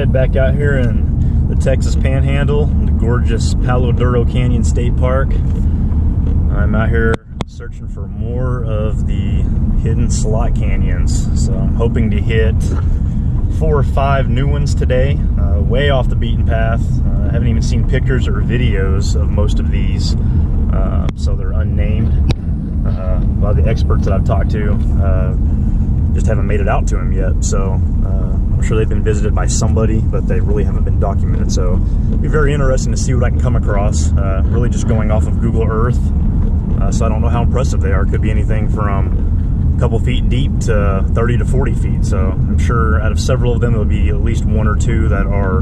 right, back out here in the Texas Panhandle, in the gorgeous Palo Duro Canyon State Park. I'm out here searching for more of the hidden slot canyons. So I'm hoping to hit 4 or 5 new ones today, way off the beaten path. I haven't even seen pictures or videos of most of these, so they're unnamed. A lot of the experts that I've talked to just haven't made it out to them yet, so I'm sure they've been visited by somebody, but they really haven't been documented. So it'll be very interesting to see what I can come across, really just going off of Google Earth. So I don't know how impressive they are. Could be anything from a couple feet deep to 30 to 40 feet. So I'm sure out of several of them, there'll be at least 1 or 2 that are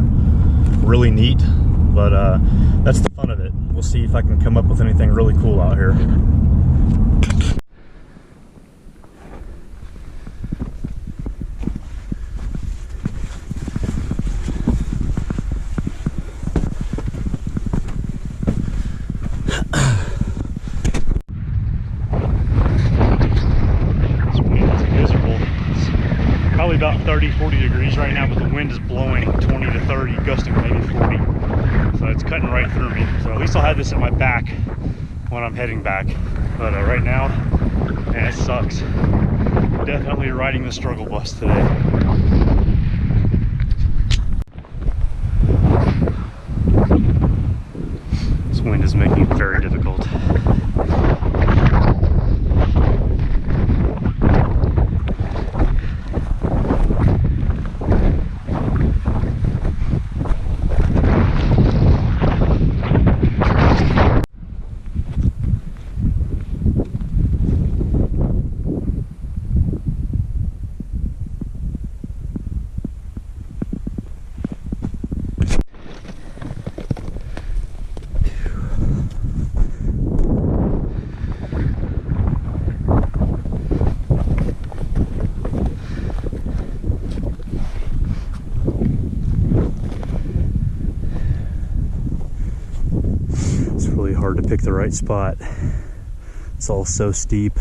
really neat. But that's the fun of it. We'll see if I can come up with anything really cool out here. Probably about 30-40 degrees right now, but the wind is blowing 20 to 30, gusting maybe 40. So it's cutting right through me. So at least I'll have this at my back when I'm heading back. But right now, man, it sucks. Definitely riding the struggle bus today. This wind is making it very difficult. Hard to pick the right spot. It's all so steep.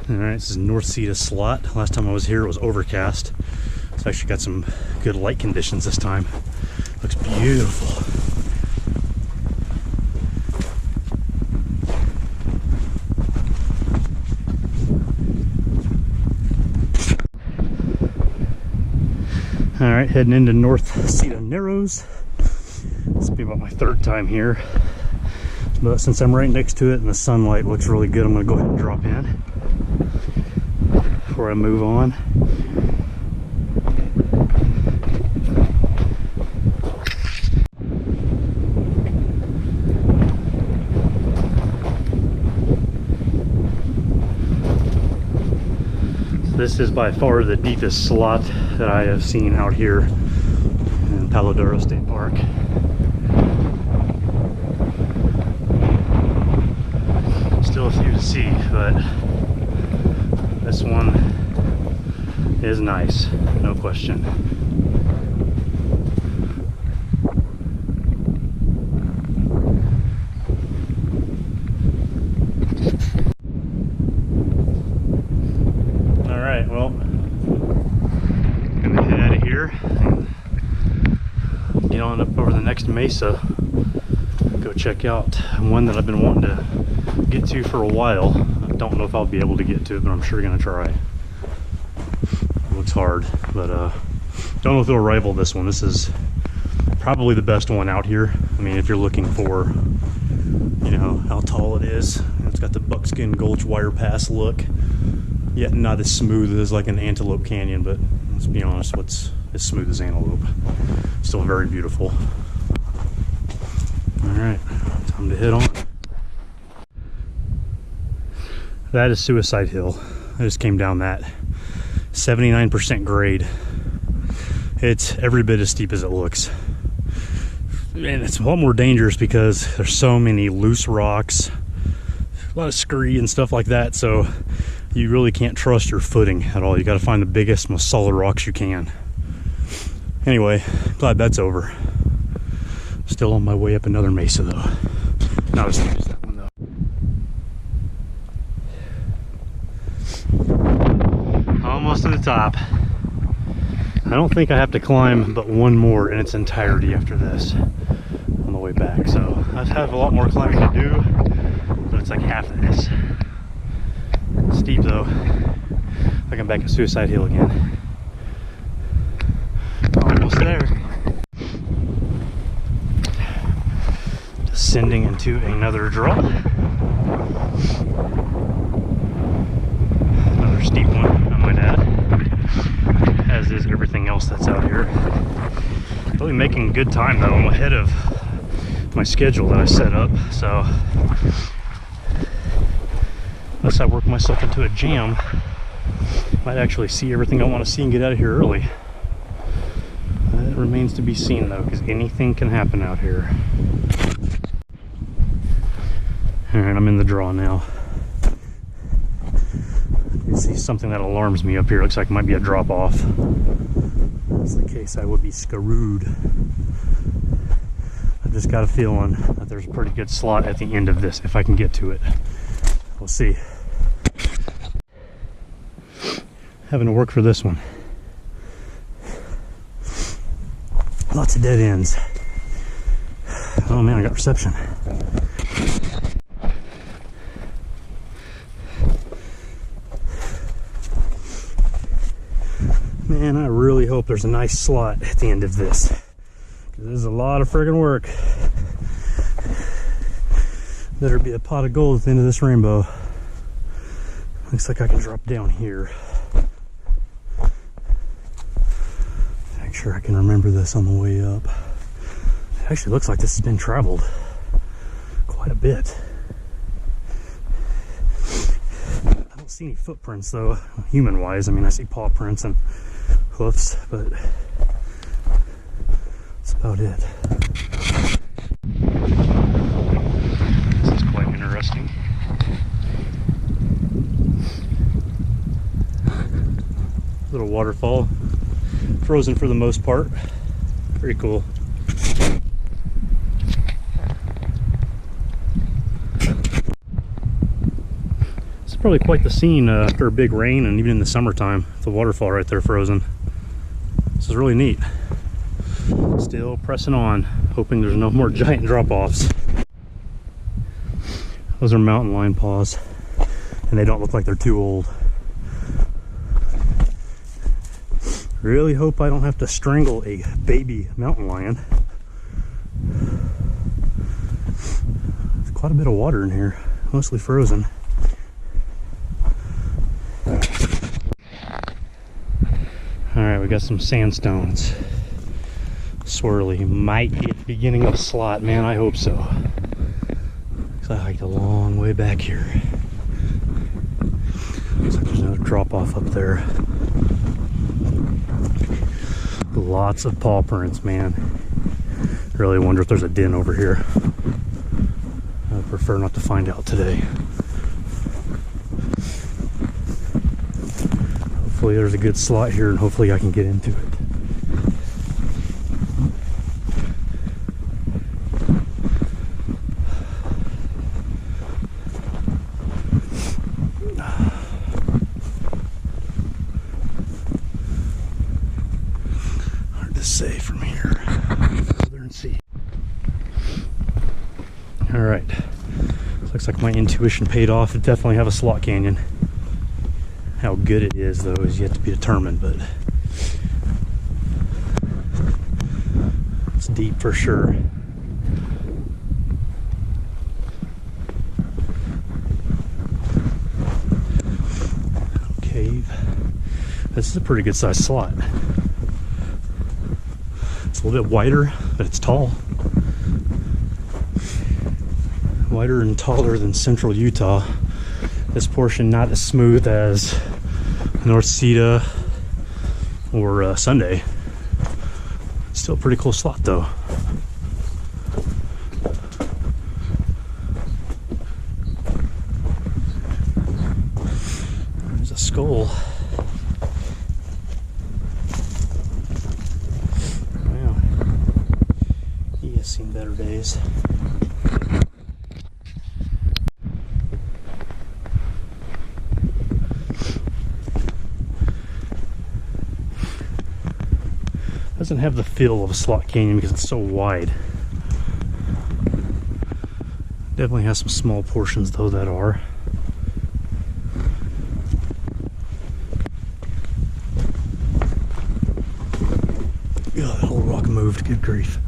Alright, this is North Vicita slot. Last time I was here it was overcast. It's actually got some good light conditions this time. Looks beautiful. All right, heading into North Vicita Narrows. This will be about my 3rd time here. But since I'm right next to it and the sunlight looks really good, I'm gonna go ahead and drop in before I move on. This is by far the deepest slot that I have seen out here in Palo Duro State Park. Still a few to see, but this one is nice, no question. Well, gonna head out of here and get on up over the next mesa. Go check out one that I've been wanting to get to for a while. I don't know if I'll be able to get to it, but I'm sure gonna try. It looks hard, but don't know if it'll rival this one. This is probably the best one out here. I mean, if you're looking for, you know, how tall it is. It's got the buckskin gulch wire pass look. Yet not as smooth as like an antelope canyon, but let's be honest, what's as smooth as antelope? Still very beautiful. All right, time to head on. That is Suicide Hill. I just came down that. 79% grade. It's every bit as steep as it looks. And it's a lot more dangerous because there's so many loose rocks, a lot of scree and stuff like that, so you really can't trust your footing at all. You got to find the biggest, most solid rocks you can. Anyway, glad that's over. Still on my way up another mesa though. Not as steep as that one though. Almost top. I don't think I have to climb but one more in its entirety after this on the way back. So I have a lot more climbing to do, but it's like half of this. Steep though. Like I'm back at Suicide Hill again. Almost there. Descending into another draw. Another steep one, I might add. As is everything else that's out here. Really making good time though. I'm ahead of my schedule that I set up, so unless I work myself into a jam, might actually see everything I want to see and get out of here early. That remains to be seen though, because anything can happen out here. Alright, I'm in the draw now. You see something that alarms me up here. Looks like it might be a drop off. If that's the case, I would be screwed. I've just got a feeling that there's a pretty good slot at the end of this if I can get to it. We'll see. Having to work for this one. Lots of dead ends. Oh man, I got reception. Man, I really hope there's a nice slot at the end of this. This is a lot of friggin' work. Better be a pot of gold at the end of this rainbow. Looks like I can drop down here. Make sure I can remember this on the way up. It actually looks like this has been traveled quite a bit. I don't see any footprints though, human-wise. I mean, I see paw prints and hoofs, but that's about it. This is quite interesting. Little waterfall, frozen for the most part. Very cool. It's probably quite the scene after a big rain, and even in the summertime, the waterfall right there frozen. This is really neat. Still pressing on, hoping there's no more giant drop-offs. Those are mountain lion paws, and they don't look like they're too old. Really hope I don't have to strangle a baby mountain lion. There's quite a bit of water in here, mostly frozen. Alright, we got some sandstones. Swirly. Might be at the beginning of a slot, man, I hope so. Because I hiked a long way back here. Looks like there's another drop off up there. Lots of paw prints, man. Really wonder if there's a den over here. I prefer not to find out today. Hopefully there's a good slot here and hopefully I can get into it. Hard to say from here. Further and see. Alright. Looks like my intuition paid off. It definitely have a slot canyon. How good it is, though, is yet to be determined, but it's deep for sure. Cave. This is a pretty good sized slot. It's a little bit wider, but it's tall. Wider and taller than central Utah. This portion not as smooth as North Vicita or Sunday. Still a pretty cool slot though. There's a skull. Wow. He has seen better days. Doesn't have the feel of a slot canyon because it's so wide. Definitely has some small portions though that are. Ugh, that whole rock moved, good grief.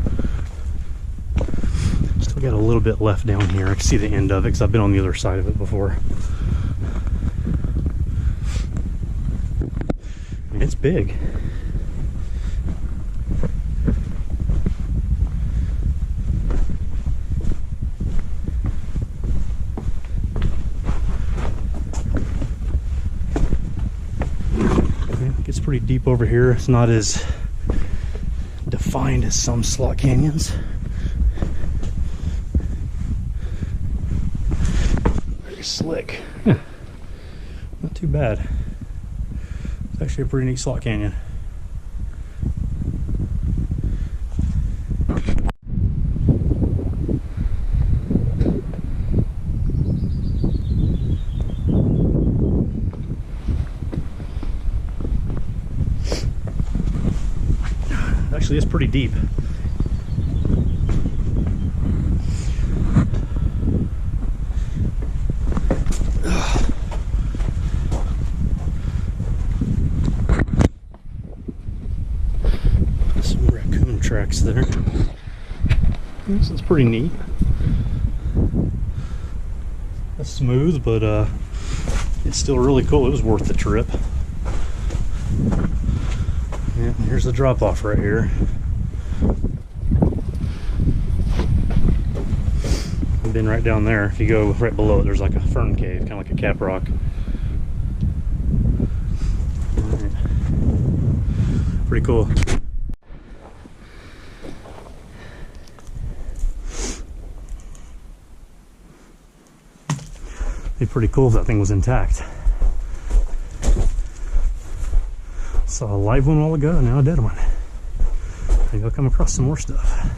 Still got a little bit left down here. I can see the end of it because I've been on the other side of it before. It's big. It gets pretty deep over here. It's not as defined as some slot canyons. Very slick. Not too bad. It's actually a pretty neat slot canyon. Actually, it's pretty deep. Some raccoon tracks there. This is pretty neat. That's smooth, but it's still really cool. It was worth the trip. Yeah, here's the drop off right here. I've been right down there. If you go right below it, there's like a fern cave, kind of like a cap rock. Right. Pretty cool. Be pretty cool if that thing was intact. Saw a live one a while ago, now a dead one. I think I'll come across some more stuff.